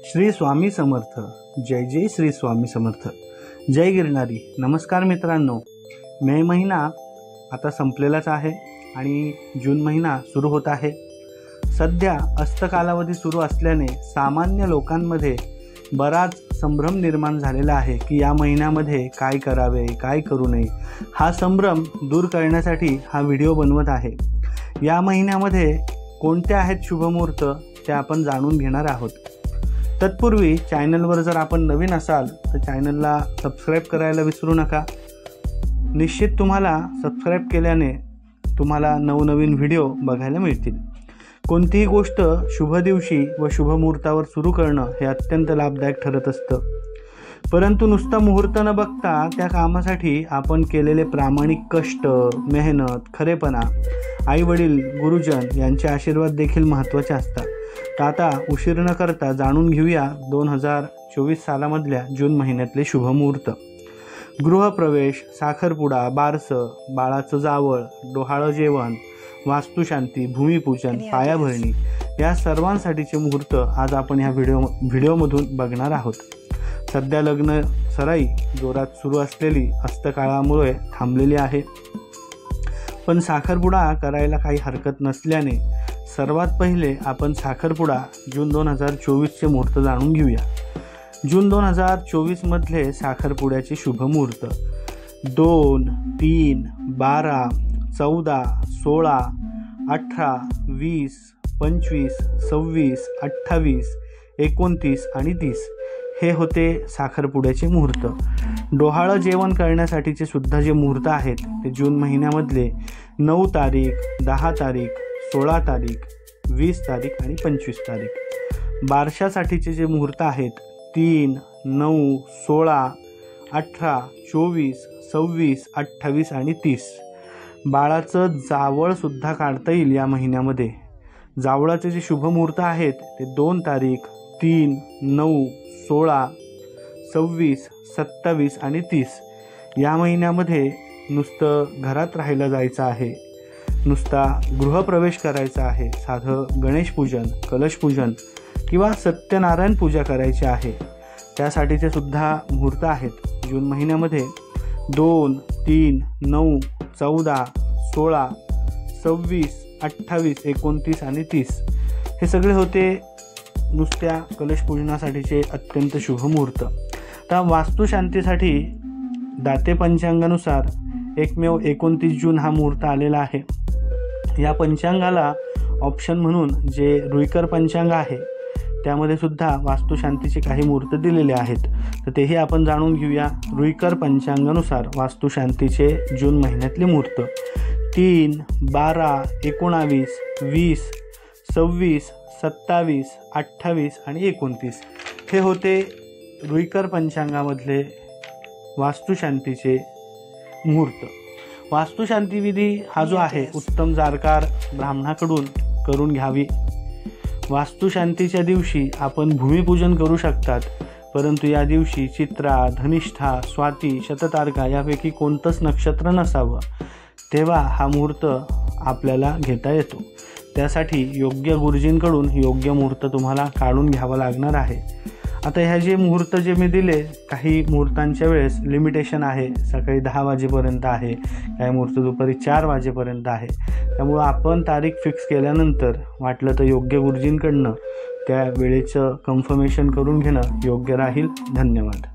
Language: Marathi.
श्री स्वामी समर्थ. जय जय श्री स्वामी समर्थ. जय गिरणारी. नमस्कार मित्रांनो. मे महिना आता संपलेलाच आहे आणि जून महिना सुरू होत आहे. सध्या अस्त कालावधी सुरू असल्याने सामान्य लोकांमध्ये बराच संभ्रम निर्माण झालेला आहे की या महिन्यामध्ये काय करावे, काय करू नये. हा संभ्रम दूर करण्यासाठी हा व्हिडिओ बनवत आहे. या महिन्यामध्ये कोणते आहेत शुभमुहूर्त ते आपण जाणून घेणार आहोत. तत्पूर्वी चॅनलवर जर आपण नवीन असाल तर चॅनलला सबस्क्राईब करायला विसरू नका. निश्चित तुम्हाला सबस्क्राईब केल्याने तुम्हाला नवनवीन व्हिडिओ बघायला मिळतील. कोणतीही गोष्ट शुभ दिवशी व शुभ मुहूर्तावर सुरू करणं हे अत्यंत लाभदायक ठरत असतं. परंतु नुसता मुहूर्त न बघता त्या कामासाठी आपण केलेले प्रामाणिक कष्ट, मेहनत, खरेपणा, आईवडील, गुरुजन यांचे आशीर्वाद देखील महत्त्वाचे असतात. तर आता उशीर न करता जाणून घेऊया 2024 सालामधल्या जून महिन्यातले शुभमुहूर्त. गृहप्रवेश, साखरपुडा, बारसं, बाळाचं जावळ, डोहाळं जेवण, वास्तुशांती, भूमिपूजन, पायाभरणी या सर्वांसाठीचे मुहूर्त आज आपण ह्या व्हिडिओमधून बघणार आहोत. सध्या लग्न सराई जोरात सुरू असलेली अस्तकाळामुळे थांबलेली आहे. पण साखरपुडा करायला काही हरकत नसल्याने सर्वात पहिले आपण साखरपुडा जून 2024चे मुहूर्त जाणून घेऊया. जून 2024 मधले साखरपुड्याचे शुभ मुहूर्त 2, 3, 12, 14, 16, 18, 20, 25, 26, 28, 29 आणि 30 हे होते साखरपुड्याचे मुहूर्त. डोहाळं जेवण करण्यासाठीचे सुद्धा जे मुहूर्त आहेत ते जून महिन्यामधले 9 तारीख, 10 तारीख, 16 तारीख, 20 तारीख आणि 25 तारीख. बारशासाठीचे जे मुहूर्त आहेत 3, 9, 16, 18, 24, 26, 28 आणि 30. बाळाचं जावळसुद्धा काढता येईल या महिन्यामध्ये. जावळाचे जे शुभ मुहूर्त आहेत ते 2 तारीख, 3, 9, 16, 26, 27 आणि 30. या महिन्यामध्ये नुसतं घरात राहायला जायचं आहे, नुसता गृहप्रवेश करायचा आहे, साधं गणेशपूजन, कलशपूजन किंवा सत्यनारायण पूजा करायची आहे त्यासाठीचे सुद्धा मुहूर्त आहेत जून महिन्यामध्ये. 2, 3, 9, 14, 16, 26, 28, 29 आणि 30 हे सगळे होते नुसत्या कलशपूजनासाठीचे अत्यंत शुभ मुहूर्त. तर वास्तुशांतीसाठी दाते पंचांगानुसार एकमेव 29 जून हा मुहूर्त आलेला आहे. या पंचांगाला ऑप्शन म्हणून जे रुईकर पंचांग आहे त्यामध्ये सुद्धा वास्तुशांतीचे काही मुहूर्त दिलेले आहेत. तर तेही आपण जाणून घेऊया. रुईकर पंचांगानुसार वास्तुशांतीचे जून महिन्यातले मुहूर्त 3, 12, 19, 20, 26, 27, 28 आणि 29 हे होते रुईकर पंचांगामधले वास्तुशांतीचे मुहूर्त. वास्तुशांतीविधी हा जो आहे उत्तम जारकार ब्राह्मणाकडून करून घ्यावी. वास्तुशांतीच्या दिवशी आपण भूमिपूजन करू शकतात, परंतु या दिवशी चित्रा, धनिष्ठा, स्वाती, शततारका यापैकी कोणतंच नक्षत्र नसावं. तेव्हा हा मुहूर्त आपल्याला घेता येतो. त्यासाठी योग्य गुरुजींकडून योग्य मुहूर्त तुम्हाला काढून घ्यावा लागणार आहे. आता ह्या जे मुहूर्त जे मी दिले, काही मुहूर्तांच्या वेळेस लिमिटेशन आहे. सकाळी 10 वाजेपर्यंत आहे, काही मुहूर्त दुपारी 4 वाजेपर्यंत आहे. त्यामुळं आपण तारीख फिक्स केल्यानंतर वाटलं तर योग्य गुरुजींकडनं त्या वेळेचं कन्फर्मेशन करून घेणं योग्य राहील. धन्यवाद.